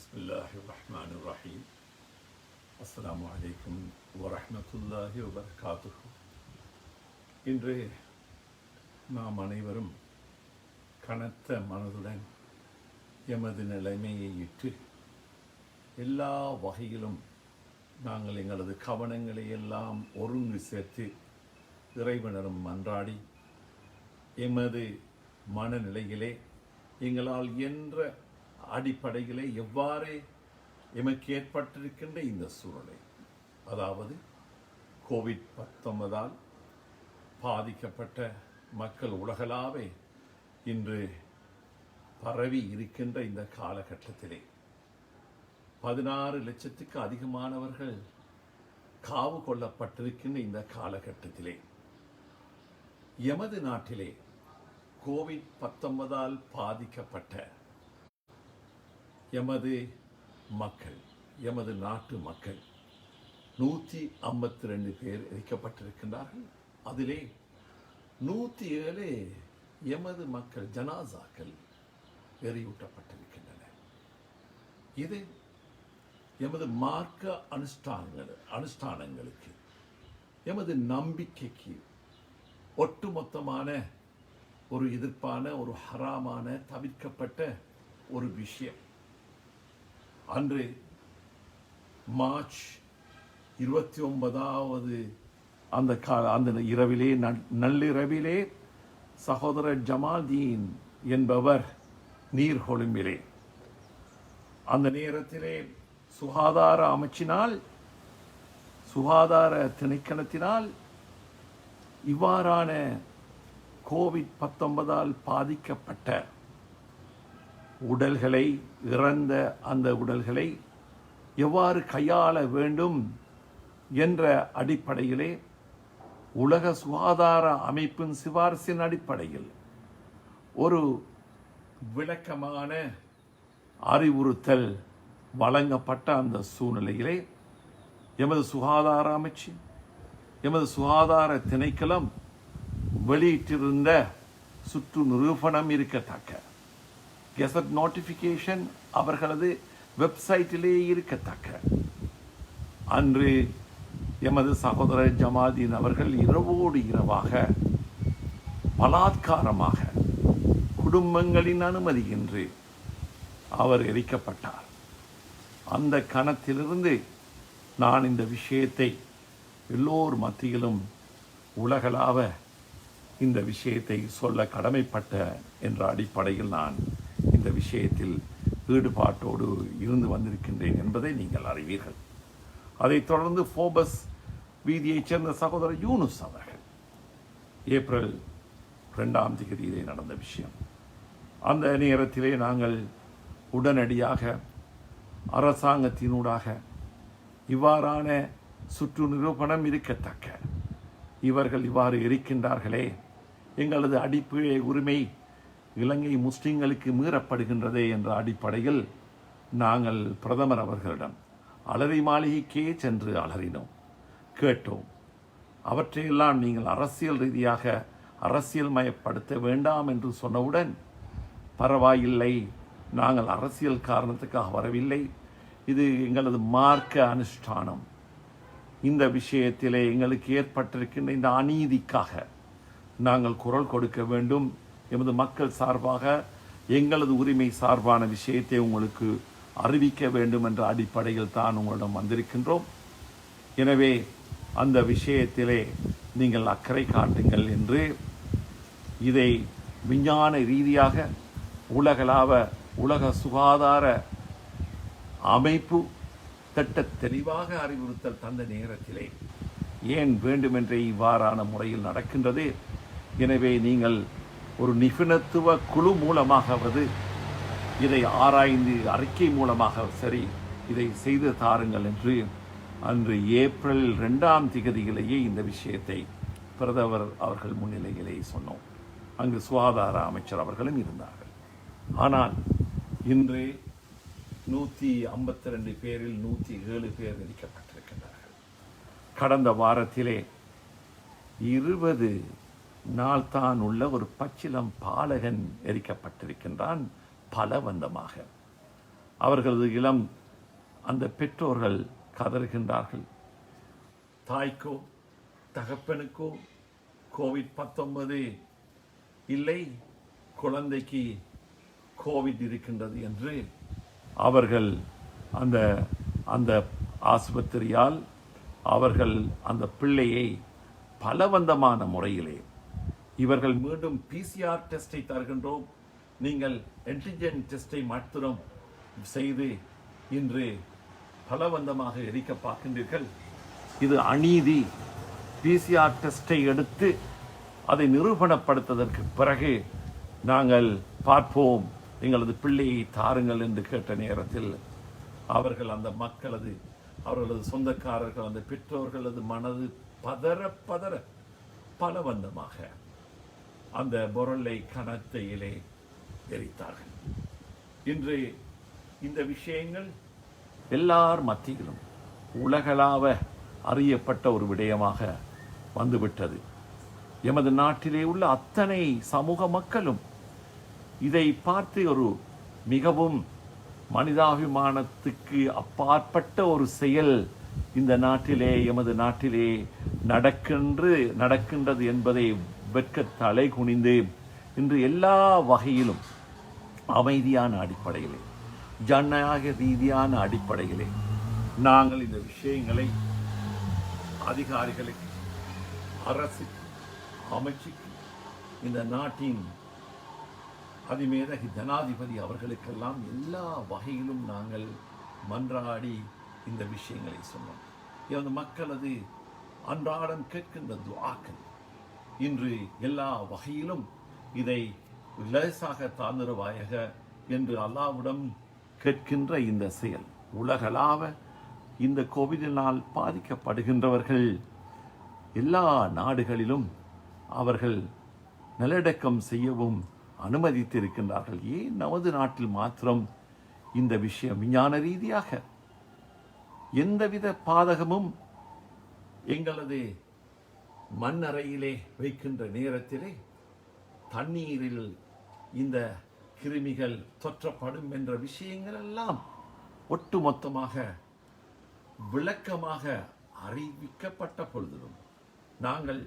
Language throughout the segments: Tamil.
பிஸ்மில்லாஹிர்ரஹ்மானிர்ரஹீம். அஸ்ஸலாமு அலைக்கும் வரஹ்மத்துல்லாஹி வபரகாத்துஹு. இன்று நாம் அனைவரும் கனத்த மனதுடன் எமது நிலைமையை இட்டு எல்லா வகையிலும் நாங்கள் எங்களது கவனங்களை எல்லாம் ஒருங்கு சேர்த்து இறைவனிடம் மன்றாடி எமது மனநிலையிலே எங்களால் என்ற அடிப்படையிலே எவ்வாறு எமக்கு ஏற்பட்டிருக்கின்ற இந்த சூழலை, அதாவது கோவிட்-19 பாதிக்கப்பட்ட மக்கள் உலகளாவே இன்று பரவி இருக்கின்ற இந்த காலகட்டத்திலே 16 லட்சத்துக்கு அதிகமானவர்கள் காவு கொள்ளப்பட்டிருக்கின்ற இந்த காலகட்டத்திலே எமது நாட்டிலே கோவிட்-19 பாதிக்கப்பட்ட எமது மக்கள், எமது நாட்டு மக்கள் 152 பேர் எரிக்கப்பட்டிருக்கின்றார்கள். அதிலே 107 எமது மக்கள் ஜனாசாக்கள் எரியூட்டப்பட்டிருக்கின்றன. இது எமது மார்க்க அனுஷ்டானங்களுக்கு, எமது நம்பிக்கைக்கு ஒட்டுமொத்தமான ஒரு எதிர்ப்பான, ஒரு ஹராமான, தவிர்க்கப்பட்ட ஒரு விஷயம். அன்று மார்ச் 29 அந்த இரவிலே, நள்ளிரவிலே சகோதரர் ஜமால்தீன் என்பவர் நீர்கொழும்பிலே, அந்த நேரத்திலே சுகாதார அமைச்சினால், சுகாதார திணைக்களத்தினால் இவ்வாறான கோவிட்-19 பாதிக்கப்பட்ட உடல்களை, இறந்த அந்த உடல்களை எவ்வாறு கையாள வேண்டும் என்ற அடிப்படையிலே உலக சுகாதார அமைப்பின் சிபாரிசின் அடிப்படையில் ஒரு விளக்கமான அறிவுறுத்தல் வழங்கப்பட்ட அந்த சூழ்நிலையிலே எமது சுகாதார அமைச்சு, எமது சுகாதார திணைக்களம் வெளியிட்டிருந்த சுற்று நிரூபணம் இருக்கத்தக்க கெசட் நோட்டிஃபிகேஷன் அவர்களது வெப்சைட்டிலே இருக்கத்தக்க அன்று எமது சகோதரர் ஜமால்தீன் அவர்கள் இரவோடு இரவாக பலாத்காரமாக குடும்பங்களின் அனுமதியின்றி அவர் எரிக்கப்பட்டார். அந்த கணத்திலிருந்து நான் இந்த விஷயத்தை எல்லோர் மத்தியிலும் உலகளாவ இந்த விஷயத்தை சொல்ல கடமைப்பட்ட என்ற அடிப்படையில் நான் இந்த விஷயத்தில் ஈடுபாட்டோடு இருந்து வந்திருக்கின்றேன் என்பதை நீங்கள் அறிவீர்கள். அதைத் தொடர்ந்து ஃபோபஸ் வீதியைச் சேர்ந்த சகோதரர் யூனுஸ் அவர்கள் ஏப்ரல் 2 நடந்த விஷயம். அந்த நேரத்திலே நாங்கள் உடனடியாக அரசாங்கத்தினூடாக இவ்வாறான சுற்று நிரூபணம் இருக்கத்தக்க, இவர்கள் இவ்வாறு இருக்கின்றார்களே, எங்களது அடிப்படை உரிமை இலங்கை முஸ்லிம்களுக்கு மீறப்படுகின்றதே என்ற அடிப்படையில் நாங்கள் பிரதமர் அவர்களிடம் அலரி மாளிகைக்கே சென்று அலறினோம், கேட்டோம். அவற்றையெல்லாம் நீங்கள் அரசியல் ரீதியாக அரசியல் மயப்படுத்த வேண்டாம் என்று சொன்னவுடன், பரவாயில்லை, நாங்கள் அரசியல் காரணத்துக்காக வரவில்லை, இது எங்களது மார்க்க அனுஷ்டானம், இந்த விஷயத்திலே எங்களுக்கு ஏற்பட்டிருக்கின்ற இந்த அநீதிக்காக நாங்கள் குரல் கொடுக்க வேண்டும், எமது மக்கள் சார்பாக எங்களது உரிமை சார்பான விஷயத்தை உங்களுக்கு அறிவிக்க வேண்டும் என்ற அடிப்படையில் தான் உங்களிடம் வந்திருக்கின்றோம். எனவே அந்த விஷயத்திலே நீங்கள் அக்கறை காட்டுங்கள் என்று இதை விஞ்ஞான ரீதியாக உலகளாவ உலக சுகாதார அமைப்பு திட்ட தெளிவாக அறிவுறுத்தல் தந்த நேரத்திலே ஏன் வேண்டுமென்றே இவ்வாறான முறையில் நடக்கின்றது, எனவே நீங்கள் ஒரு நிபுணத்துவ குழு மூலமாகவது இதை ஆராய்ந்து அறிக்கை மூலமாக சரி இதை செய்து தாருங்கள் என்று அன்று ஏப்ரல் 2 இந்த விஷயத்தை பிரதமர் அவர்கள் முன்னிலையிலே சொன்னோம். அங்கு சுகாதார அமைச்சர் அவர்களும் இருந்தார்கள். ஆனால் இன்று 152 பேரில் 107 பேர் எரிக்கப்பட்டிருக்கின்றார்கள். கடந்த வாரத்திலே 20 நாள் தான் உள்ள ஒரு பச்சிலம் பாலகன் எரிக்கப்பட்டிருக்கின்றான் பலவந்தமாக. அவர்களது இளம் அந்த பெற்றோர்கள் கதறுகின்றார்கள். தாய்க்கோ தகப்பனுக்கோ COVID-19 இல்லை, குழந்தைக்கு கோவிட் இருக்கின்றது என்று அவர்கள் அந்த அந்த ஆஸ்பத்திரியால் அவர்கள் அந்த பிள்ளையை பலவந்தமான முறையிலே இவர்கள் மீண்டும் PCR டெஸ்டை தருகின்றோம், நீங்கள் ஆன்டிஜன் டெஸ்டை மாத்திரம் செய்து இன்று பலவந்தமாக எரிக்க பார்க்கின்றீர்கள். இது அநீதி. PCR டெஸ்டை எடுத்து அதை நிரூபணப்படுத்துவதற்கு பிறகு நாங்கள் பார்ப்போம், எங்களது பிள்ளையை தாருங்கள் என்று கேட்ட நேரத்தில் அவர்கள் அந்த அவர்களது சொந்தக்காரர்கள் அந்த பெற்றோர்களது மனது பதற பதற பலவந்தமாக அந்த பொருளை கணத்தையிலே எரித்தார்கள். இன்று இந்த விஷயங்கள் எல்லார் மத்தியிலும் உலகளாவ அறியப்பட்ட ஒரு விடயமாக வந்துவிட்டது. எமது நாட்டிலே உள்ள அத்தனை சமூக மக்களும் இதை பார்த்து ஒரு மிகவும் மனிதாபிமானத்துக்கு அப்பாற்பட்ட ஒரு செயல் இந்த நாட்டிலே எமது நாட்டிலே நடக்கின்றது என்பதை வெட்க தலை குனிந்து இன்று எல்லா வகையிலும் அமைதியான அடிப்படையிலே ஜனநாயக ரீதியான அடிப்படையிலே நாங்கள் இந்த விஷயங்களை அதிகாரிகளுக்கு, அரசுக்கு, அமைச்சுக்கு, இந்த நாட்டின் அதிமேதகு ஜனாதிபதி அவர்களுக்கெல்லாம் எல்லா வகையிலும் நாங்கள் மன்றாடி இந்த விஷயங்களை சொன்னோம். இந்த மக்களது அன்றாடம் கேட்கின்ற துஆக்கள் இன்று எல்லா வகையிலும் இதை லேசாக தாழ்ந்திருவாயாக என்று அல்லாஹ்விடம் கேட்கின்ற இந்த செயல் உலகளாவ இந்த கோவிடினால் பாதிக்கப்படுகின்றவர்கள் எல்லா நாடுகளிலும் அவர்கள் நல்லடக்கம் செய்யவும் அனுமதித்திருக்கின்றார்கள். ஏன் நமது நாட்டில் மாத்திரம் இந்த விஷயம் விஞ்ஞான ரீதியாக எந்தவித பாதகமும் எங்களது மண்ணறையிலே வைக்கின்ற நேரத்திலே தண்ணீரில் இந்த கிருமிகள் தொற்றப்படும் என்ற விஷயங்கள் எல்லாம் ஒட்டுமொத்தமாக விளக்கமாக அறிவிக்கப்பட்ட பொழுதிலும் நாங்கள்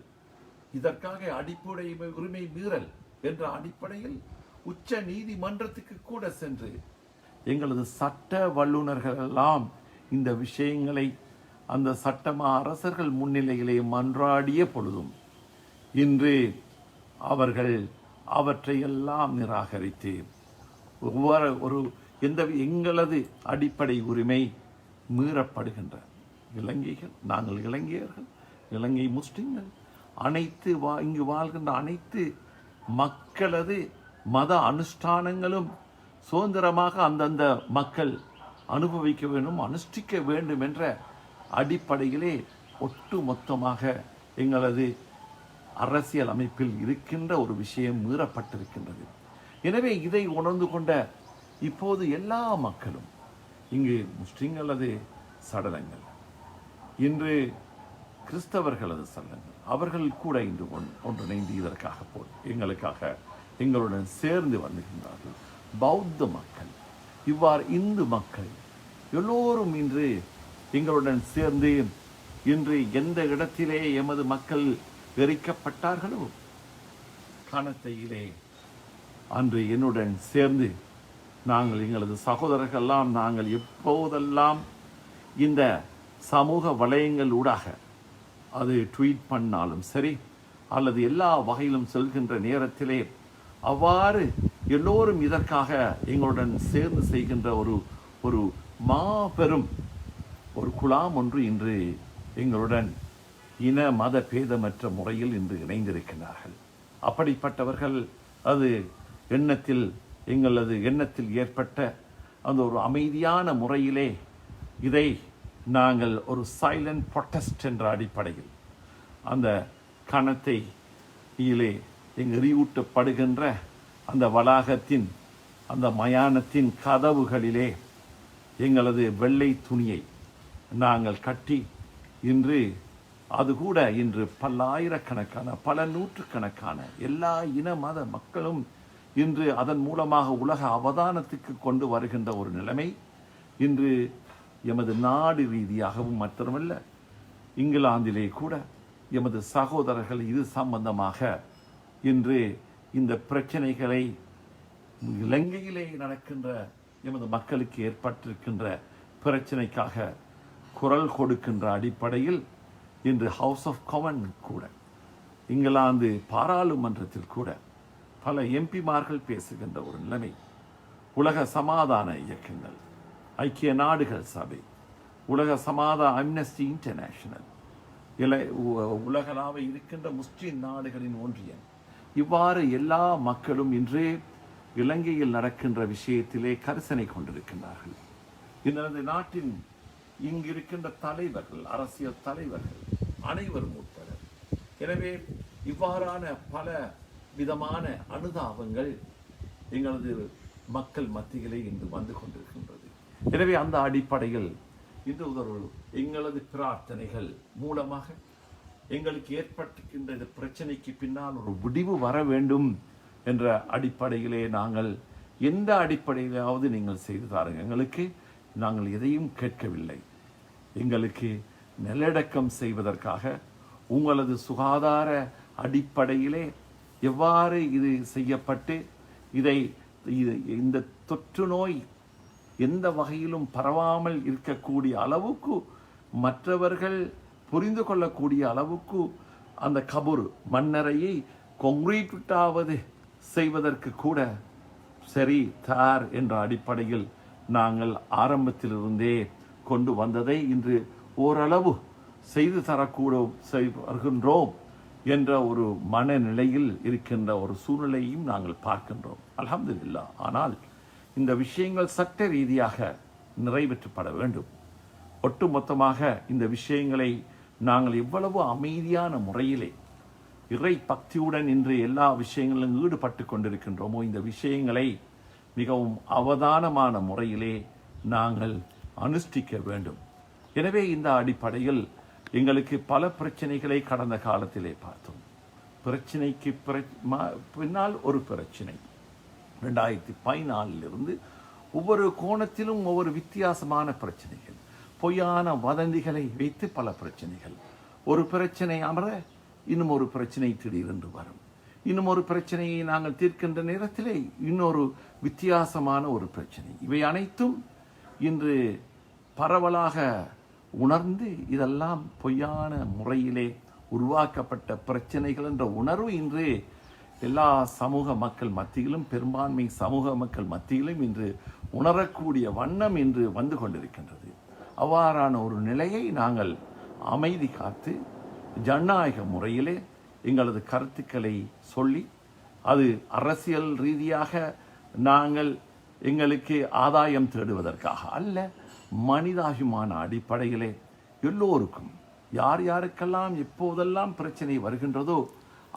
இதற்காக அடிப்படை உரிமை மீறல் என்ற அடிப்படையில் உச்ச நீதிமன்றத்துக்கு கூட சென்று எங்களது சட்ட வல்லுநர்கள் எல்லாம் இந்த விஷயங்களை அந்த சட்டமா அரசர்கள் முன்னிலையிலே மன்றாடிய பொழுதும் இன்று அவர்கள் அவற்றையெல்லாம் நிராகரித்து எங்களது அடிப்படை உரிமை மீறப்படுகின்ற இலங்கைகள், நாங்கள் இலங்கையர்கள், இலங்கை முஸ்லிம்கள், அனைத்து இங்கு வாழ்கின்ற அனைத்து மக்களது மத அனுஷ்டானங்களும் சுதந்திரமாக அந்தந்த மக்கள் அனுபவிக்க வேண்டும், அனுஷ்டிக்க வேண்டும் என்ற அடிப்படையிலே ஒட்டு மொத்தமாக எங்களது அரசியல் அமைப்பில் இருக்கின்ற ஒரு விஷயம் மீறப்பட்டிருக்கின்றது. எனவே இதை உணர்ந்து கொண்ட இப்போது எல்லா மக்களும் இங்கு முஸ்லிம்களது சடலங்கள், இன்று கிறிஸ்தவர்களது சடலங்கள், அவர்கள் கூட இன்று ஒன்றிணைந்து இதற்காக எங்களுக்காக எங்களுடன் சேர்ந்து வருகின்றார்கள். பௌத்த மக்கள், இவ்வாறு இந்து மக்கள் எல்லோரும் இன்று எங்களுடன் சேர்ந்து இன்று எந்த இடத்திலே எமது மக்கள் எரிக்கப்பட்டார்களோ கணத்தையிலே அன்று என்னுடன் சேர்ந்து நாங்கள் எங்களது சகோதரர்களெல்லாம் நாங்கள் எப்போதெல்லாம் இந்த சமூக வலையங்கள் ஊடாக அது ட்வீட் பண்ணாலும் சரி அல்லது எல்லா வகையிலும் செல்கின்ற நேரத்திலே அவ்வாறு எல்லோரும் இதற்காக எங்களுடன் சேர்ந்து செய்கின்ற ஒரு மாபெரும் ஒரு குழாம் ஒன்று இன்று எங்களுடன் இன மத பேதமற்ற முறையில் இன்று இணைந்திருக்கிறார்கள். அப்படிப்பட்டவர்கள் அது எங்களது எண்ணத்தில் ஏற்பட்ட அந்த ஒரு அமைதியான முறையிலே இதை நாங்கள் ஒரு சைலண்ட் ப்ரொட்டஸ்ட் என்ற அடிப்படையில் அந்த கணத்தை எரியூட்டப்படுகின்ற அந்த வளாகத்தின் அந்த மயானத்தின் கதவுகளிலே எங்களது வெள்ளை துணியை நாங்கள் கட்டி இன்று அது கூட இன்று பல்லாயிரக்கணக்கான பல நூற்றுக்கணக்கான எல்லா இன மத மக்களும் இன்று அதன் மூலமாக உலக அவதானத்துக்கு கொண்டு வருகின்ற ஒரு நிலைமை இன்று எமது நாடு ரீதியாகவும் மாத்திரமல்ல, இங்கிலாந்திலே கூட எமது சகோதரர்கள் இது சம்பந்தமாக இன்று இந்த பிரச்சனைகளை இலங்கையிலே நடக்கின்ற எமது மக்களுக்கு ஏற்பட்டிருக்கின்ற பிரச்சனைக்காக குரல் கொடுக்கின்ற அடிப்படையில் இன்று ஹவுஸ் ஆஃப் காமன் கூட, இங்கிலாந்து பாராளுமன்றத்தில் கூட பல எம்பிமார்கள் பேசுகின்ற ஒரு நிலைமை, உலக சமாதான இயக்கங்கள், ஐக்கிய நாடுகள் சபை, உலக சமாதான அம்னஸ்டி இன்டர்நேஷனல், உலகளாக இருக்கின்ற முஸ்லிம் நாடுகளின் ஒன்றியம், இவ்வாறு எல்லா மக்களும் இன்று இலங்கையில் நடக்கின்ற விஷயத்திலே கரிசனை கொண்டிருக்கின்றார்கள். இந்த நாட்டின் இங்கிருக்கின்ற தலைவர்கள், அரசியல் தலைவர்கள் அனைவரும் உட்பட. எனவே இவ்வாறான பல விதமான அனுதாபங்கள் எங்களது மக்கள் மத்தியிலே இன்று வந்து கொண்டிருக்கின்றது. எனவே அந்த அடிப்படையில் இன்று எங்களது பிரார்த்தனைகள் மூலமாக எங்களுக்கு ஏற்பட்டிருக்கின்ற இந்த பிரச்சனைக்கு பின்னால் ஒரு முடிவு வர வேண்டும் என்ற அடிப்படையிலே நாங்கள் எந்த அடிப்படையிலாவது நீங்கள் செய்து தாருங்க. எங்களுக்கு நாங்கள் எதையும் கேட்கவில்லை. எங்களுக்கு நிலடக்கம் செய்வதற்காக உங்களது சுகாதார அடிப்படையிலே எவ்வாறு இது செய்யப்பட்டு இந்த தொற்று நோய் எந்த வகையிலும் பரவாமல் இருக்கக்கூடிய அளவுக்கு, மற்றவர்கள் புரிந்து கொள்ளக்கூடிய அளவுக்கு அந்த கபூர் மண்ணறையை கொங்கிரீட்டாவது செய்வதற்கு கூட சரி தார் என்ற அடிப்படையில் நாங்கள் ஆரம்பத்திலிருந்தே கொண்டு வந்ததை இன்று ஓரளவு செய்து வருகின்றோம் என்ற ஒரு மனநிலையில் இருக்கின்ற ஒரு சூழ்நிலையும் நாங்கள் பார்க்கின்றோம். அல்ஹம்துலில்லாஹ். ஆனால் இந்த விஷயங்கள் சட்ட ரீதியாக நிறைவேற்றப்பட வேண்டும். ஒட்டுமொத்தமாக இந்த விஷயங்களை நாங்கள் எவ்வளவு அமைதியான முறையிலே இறை பக்தியுடன் இன்று எல்லா விஷயங்களிலும் ஈடுபட்டு கொண்டிருக்கின்றோமோ, இந்த விஷயங்களை மிகவும் அவதானமான முறையிலே நாங்கள் அனுஷ்டிக்க வேண்டும். எனவே இந்த அடிப்படையில் எங்களுக்கு பல பிரச்சனைகளை கடந்த காலத்திலே பார்த்தோம். பிரச்சனைக்கு பின்னால் ஒரு பிரச்சனை 2014 ஒவ்வொரு கோணத்திலும் ஒவ்வொரு வித்தியாசமான பிரச்சனைகள், பொய்யான வதந்திகளை வைத்து பல பிரச்சனைகள். ஒரு பிரச்சனை அமர இன்னும் ஒரு பிரச்சனை திடீரென்று வரும். இன்னும் ஒரு பிரச்சனையை நாங்கள் தீர்க்கின்ற நேரத்திலே இன்னொரு வித்தியாசமான ஒரு பிரச்சனை. இவை அனைத்தும் இன்று பரவலாக உணர்ந்து இதெல்லாம் பொய்யான முறையிலே உருவாக்கப்பட்ட பிரச்சனைகள் என்ற உணர்வு இன்று எல்லா சமூக மக்கள் மத்தியிலும், பெரும்பான்மை சமூக மக்கள் மத்தியிலும் இன்று உணரக்கூடிய வண்ணம் இன்று வந்து கொண்டிருக்கின்றது. அவ்வாறான ஒரு நிலையை நாங்கள் அமைதி காத்து ஜனநாயக முறையிலே எங்களது கருத்துக்களை சொல்லி, அது அரசியல் ரீதியாக நாங்கள் எங்களுக்கு ஆதாயம் தேடுவதற்காக அல்ல, மனிதாபிமான அடிப்படையிலே எல்லோருக்கும் யார் யாருக்கெல்லாம் எப்போதெல்லாம் பிரச்சனை வருகின்றதோ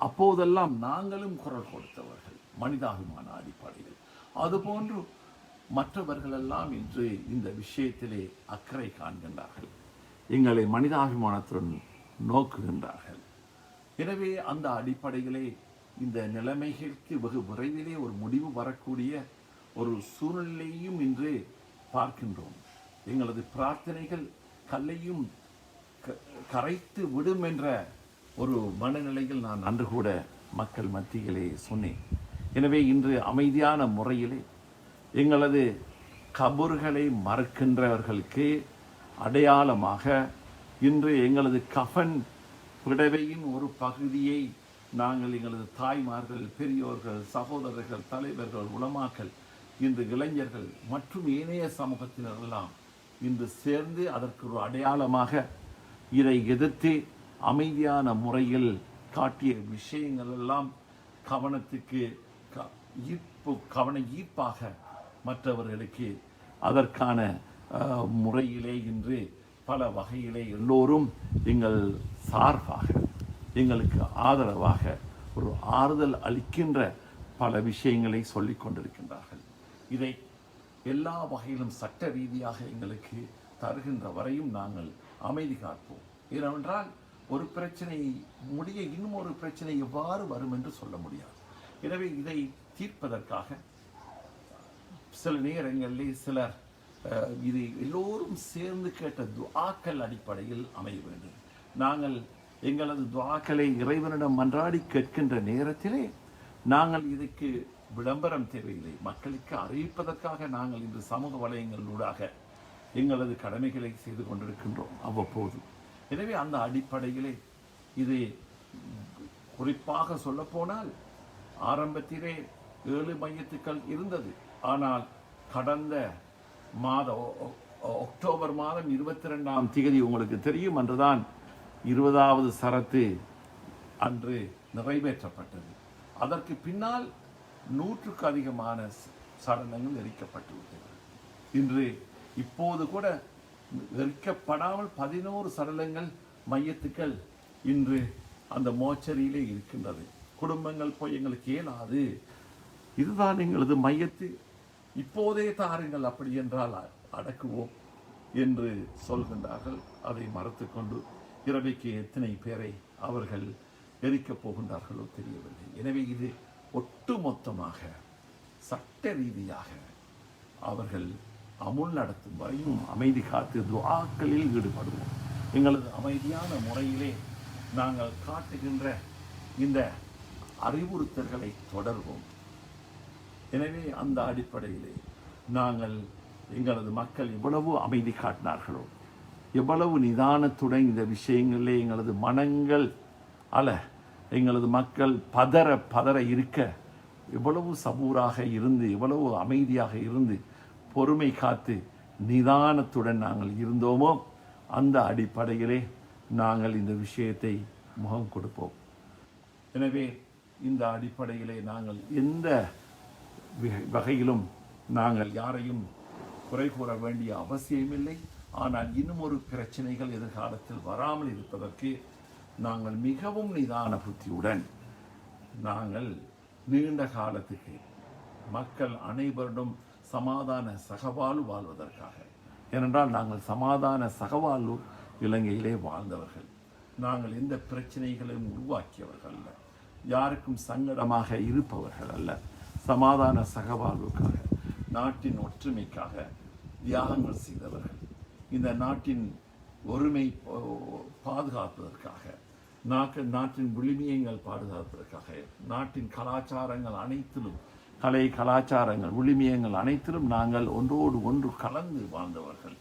அப்போதெல்லாம் நாங்களும் குரல் கொடுத்தவர்கள் மனிதாபிமான அடிப்படையில். அதுபோன்று மற்றவர்களெல்லாம் இன்று இந்த விஷயத்திலே அக்கறை காண்கின்றார்கள், எங்களை மனிதாபிமானத்துடன் நோக்குகின்றார்கள். எனவே அந்த அடிப்படையிலே இந்த நிலைமைகளுக்கு வெகு விரைவிலே ஒரு முடிவு வரக்கூடிய ஒரு சூழ்நிலையும் இன்று பார்க்கின்றோம். எங்களது பிரார்த்தனைகள் கல்லையும் கரைத்து விடும் என்ற ஒரு மனநிலையில் நான் அன்று கூட மக்கள் மத்தியிலே சொன்னேன். எனவே இன்று அமைதியான முறையிலே எங்களது கபறுகளை மறக்கின்றவர்களுக்கு அடையாளமாக இன்று எங்களது கஃன் புடவையின் ஒரு பகுதியை நாங்கள் எங்களது தாய்மார்கள், பெரியோர்கள், சகோதரர்கள், தலைவர்கள், உலமாக்கள், இன்று இளைஞர்கள் மற்றும் ஏனைய சமூகத்தினரெல்லாம் இன்று சேர்ந்து அதற்கு ஒரு அடையாளமாக இதை எதிர்த்து அமைதியான முறையில் காட்டிய விஷயங்கள் எல்லாம் கவனத்துக்கு கவன ஈர்ப்பாக மற்றவர்களுக்கு அதற்கான முறையிலே இன்று பல வகையிலே எல்லோரும் எங்கள் சார்பாக எங்களுக்கு ஆதரவாக ஒரு ஆறுதல் அளிக்கின்ற பல விஷயங்களை சொல்லிக் கொண்டிருக்கின்றார்கள். இதை எல்லா வகையிலும் சட்ட ரீதியாக எங்களுக்கு தருகின்ற வரையும் நாங்கள் அமைதி காப்போம். ஏனென்றால் ஒரு பிரச்சனை முடிய இன்னும் ஒரு பிரச்சனை எவ்வாறு வரும் என்று சொல்ல முடியாது. எனவே இதை தீர்ப்பதற்காக சில நேரங்களிலே சிலர் இது எல்லோரும் சேர்ந்து கேட்ட துஆக்கள் அடிப்படையில் அமைய வேண்டும். நாங்கள் எங்களது துஆக்களை இறைவனிடம் மன்றாடி கேட்கின்ற நேரத்திலே நாங்கள் இதுக்கு விளம்பரம் தேவையில்லை. மக்களுக்கு அறிவிப்பதற்காக நாங்கள் இன்று சமூக வலையங்களூடாக எங்களது கடமைகளை செய்து கொண்டிருக்கின்றோம் அவ்வப்போது. எனவே அந்த அடிப்படையிலே இது குறிப்பாக சொல்லப்போனால் ஆரம்பத்திலே 7 மையத்துக்கள் இருந்தது. ஆனால் கடந்த அக்டோபர் மாதம் 22ஆம் தேதி உங்களுக்கு தெரியும் அன்றுதான் 20வது சரத்து அன்று நிறைவேற்றப்பட்டது. அதற்கு பின்னால் 100க்கு அதிகமான சடலங்கள் எரிக்கப்பட்டுவிட்டது. இன்று இப்போது கூட எரிக்கப்படாமல் 11 சடலங்கள் மையத்துக்கள் இன்று அந்த மோச்சரியிலே இருக்கின்றது. குடும்பங்கள் போய் எங்களுக்கு இயலாது, இதுதான் எங்களது மையத்து, இப்போதே தாருங்கள், அப்படி என்றால் அடக்குவோம் என்று சொல்கின்றார்கள். அதை மறுத்து கொண்டு இரவைக்கு எத்தனை பேரை அவர்கள் எரிக்கப் போகின்றார்களோ தெரியவில்லை. எனவே இது ஒட்டுமொத்தமாக சட்ட ரீதியாக அவர்கள் அமுல் நடத்தும் வரையும் அமைதி காத்து துஆக்களில் ஈடுபடுவோம். எங்களது அமைதியான முறையிலே நாங்கள் காட்டுகின்ற இந்த அறிவுறுத்தல்களை தொடர்வோம். எனவே அந்த அடிப்படையிலே நாங்கள் எங்களது மக்கள் எவ்வளவு அமைதி காட்டினார்களோ, எவ்வளவு நிதானத்துடன் இந்த விஷயங்களிலே எங்களது மனங்கள் எங்களது மக்கள் பதற இருக்க எவ்வளவு சபூராக இருந்து, எவ்வளவு அமைதியாக இருந்து, பொறுமை காத்து நிதானத்துடன் நாங்கள் இருந்தோமோ, அந்த அடிப்படையிலே நாங்கள் இந்த விஷயத்தை முகம் கொடுப்போம். எனவே இந்த அடிப்படையிலே நாங்கள் எந்த வகையிலும் நாங்கள் யாரையும் குறை கூற வேண்டிய அவசியமில்லை. ஆனால் இன்னும் ஒரு பிரச்சனைகள் எதிர்காலத்தில் வராமல் இருப்பதற்கு நாங்கள் மிகவும் நிதான புத்தியுடன் நாங்கள் நீண்ட காலத்துக்கு மக்கள் அனைவரிடம் சமாதான சகவாழ்வு வாழ்வதற்காக, ஏனென்றால் நாங்கள் சமாதான சகவாழ்வு இலங்கையிலே வாழ்ந்தவர்கள், நாங்கள் எந்த பிரச்சனைகளையும் உருவாக்கியவர்கள் அல்ல, யாருக்கும் சங்கடமாக இருப்பவர்கள் அல்ல. சமாதான சகவாழ்வுக்காக, நாட்டின் ஒற்றுமைக்காக தியாகங்கள் செய்தவர்கள், இந்த நாட்டின் ஒருமை பாதுகாப்பதற்காக, நாட்டின் விழுமியங்கள் பாதுகாப்பதற்காக, நாட்டின் கலாச்சாரங்கள் அனைத்திலும், கலை கலாச்சாரங்கள் விழுமியங்கள் அனைத்திலும் நாங்கள் ஒன்றோடு ஒன்று கலந்து வாழ்ந்தவர்கள்.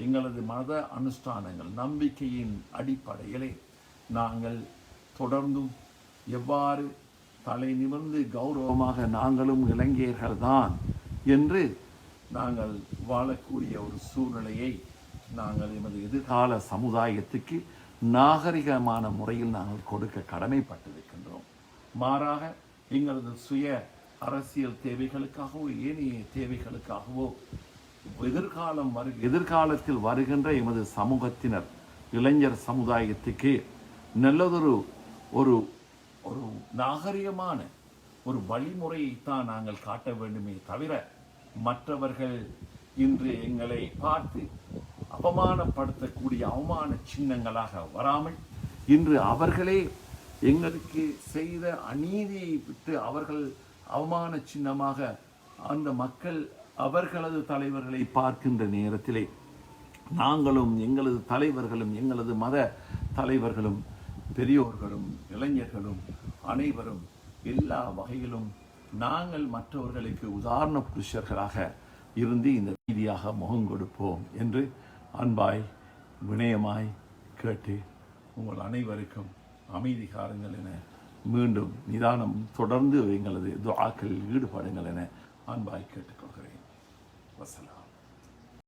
எங்களது மத அனுஷ்டானங்கள் நம்பிக்கையின் அடிப்படையிலே நாங்கள் தொடர்ந்தும் எவ்வாறு தலை நிமிர்ந்து கௌரவமாக நாங்களும் இலங்கையர்கள் தான் என்று நாங்கள் வாழக்கூடிய ஒரு சூழ்நிலையை நாங்கள் எமது எதிர்கால சமுதாயத்துக்கு நாகரிகமான முறையில் நாங்கள் கொடுக்க கடமைப்பட்டிருக்கின்றோம். மாறாக எங்களது சுய அரசியல் தேவைகளுக்காகவோ ஏனைய தேவைகளுக்காகவோ எதிர்காலத்தில் வருகின்ற எமது சமூகத்தினர் இளைஞர் சமுதாயத்துக்கு நல்லதொரு ஒரு ஒரு நாகரிகமான ஒரு வழிமுறையைத்தான் நாங்கள் காட்ட வேண்டுமே தவிர, மற்றவர்கள் இன்று எங்களை பார்த்து அவமானப்படுத்தக்கூடிய அவமான சின்னங்களாக வராமல், இன்று அவர்களே எங்களுக்கு செய்த அநீதியை விட்டு அவர்கள் அவமான சின்னமாக அந்த மக்கள் அவர்களது தலைவர்களை பார்க்கின்ற நேரத்திலே நாங்களும் எங்களது தலைவர்களும் எங்களது மத தலைவர்களும் பெரியோர்களும் இளைஞர்களும் அனைவரும் எல்லா வகையிலும் நாங்கள் மற்றவர்களுக்கு உதாரண புருஷர்களாக இருந்து இந்த ரீதியாக முகம் கொடுப்போம் என்று அன்பாய் வினயமாய் கேட்டு உங்கள் அனைவருக்கும் அமைதி காருங்கள் என, மீண்டும் நிதானம் தொடர்ந்து எங்களது துஆக்களில் ஈடுபடுங்கள் என அன்பாய் கேட்டுக்கொள்கிறேன். வசலாம்.